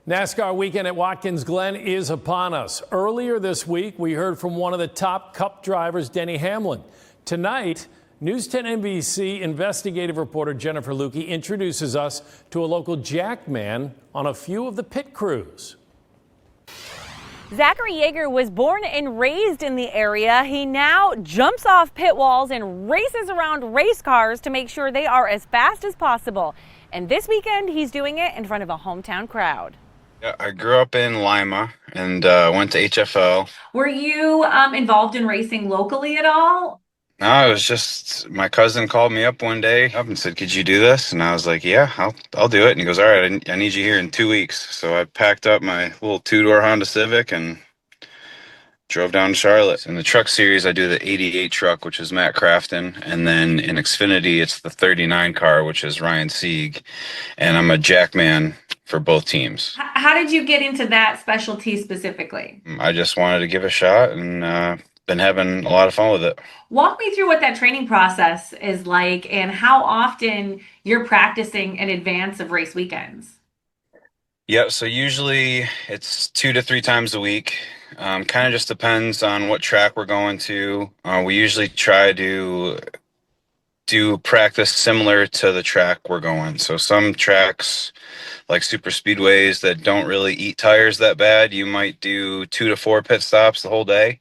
NASCAR weekend at Watkins Glen is upon us. Earlier this week, we heard from one of the top Cup drivers, Denny Hamlin. Tonight, News 10 NBC investigative reporter Jennifer Lukey introduces us to a local jackman on a few of the pit crews. Zachary Yager was born and raised in the area. He now jumps off pit walls and races around race cars to make sure they are as fast as possible. And this weekend, he's doing it in front of a hometown crowd. Yeah, I grew up in Lima and went to HFL. Were you involved in racing locally at all? No, it was just my cousin called me up one day and said, "Could you do this?" And I was like, "Yeah, I'll do it." And he goes, "All right, I need you here in 2 weeks." So I packed up my little two-door Honda Civic and drove down to Charlotte. In the truck series, I do the 88 truck, which is Matt Crafton. And then in Xfinity, it's the 39 car, which is Ryan Sieg. And I'm a jackman for both teams. How did you get into that specialty specifically? I just wanted to give it a shot and been having a lot of fun with it. Walk me through what that training process is like and how often you're practicing in advance of race weekends. Yeah, so usually it's 2 to 3 times a week. Kind of just depends on what track we're going to. We usually try to do practice similar to the track we're going. So some tracks, like super speedways that don't really eat tires that bad, you might do 2 to 4 pit stops the whole day.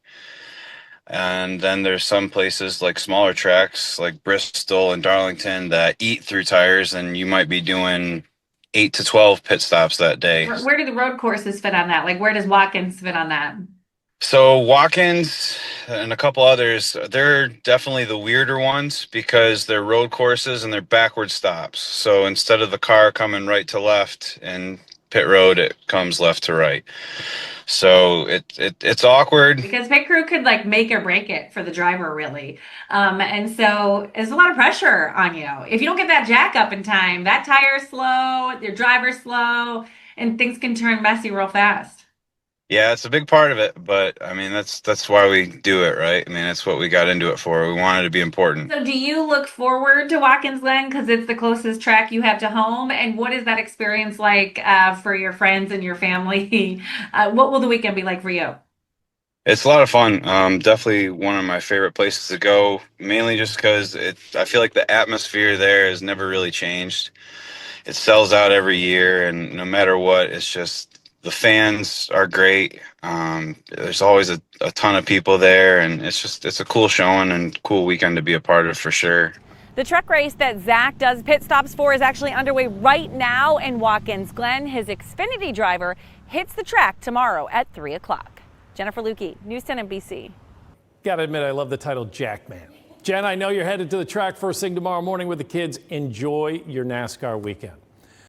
And then there's some places like smaller tracks like Bristol and Darlington that eat through tires, and you might be doing 8 to 12 pit stops that day. Where do the road courses fit on that? Like, where does Watkins fit on that? So Watkins and a couple others, they're definitely the weirder ones because they're road courses and they're backward stops. So instead of the car coming right to left in pit road, it comes left to right. So it's awkward. Because pit crew could like make or break it for the driver, really. And so there's a lot of pressure on you. If you don't get that jack up in time, that tire's slow, your driver's slow, and things can turn messy real fast. Yeah, it's a big part of it, but I mean that's why we do it, right? I mean, that's what we got into it for. We wanted to be important. So do you look forward to Watkins Glen because it's the closest track you have to home? And what is that experience like for your friends and your family? What will the weekend be like for you? It's a lot of fun. Definitely one of my favorite places to go, mainly just because I feel like the atmosphere there has never really changed. It sells out every year, and no matter what, it's just the fans are great. There's always a ton of people there, and it's a cool showing and cool weekend to be a part of for sure. The truck race that Zach does pit stops for is actually underway right now in Watkins Glen. His Xfinity driver hits the track tomorrow at 3 o'clock. Jennifer Lukey, News 10 NBC. Gotta admit, I love the title Jackman. Jen, I know you're headed to the track first thing tomorrow morning with the kids. Enjoy your NASCAR weekend.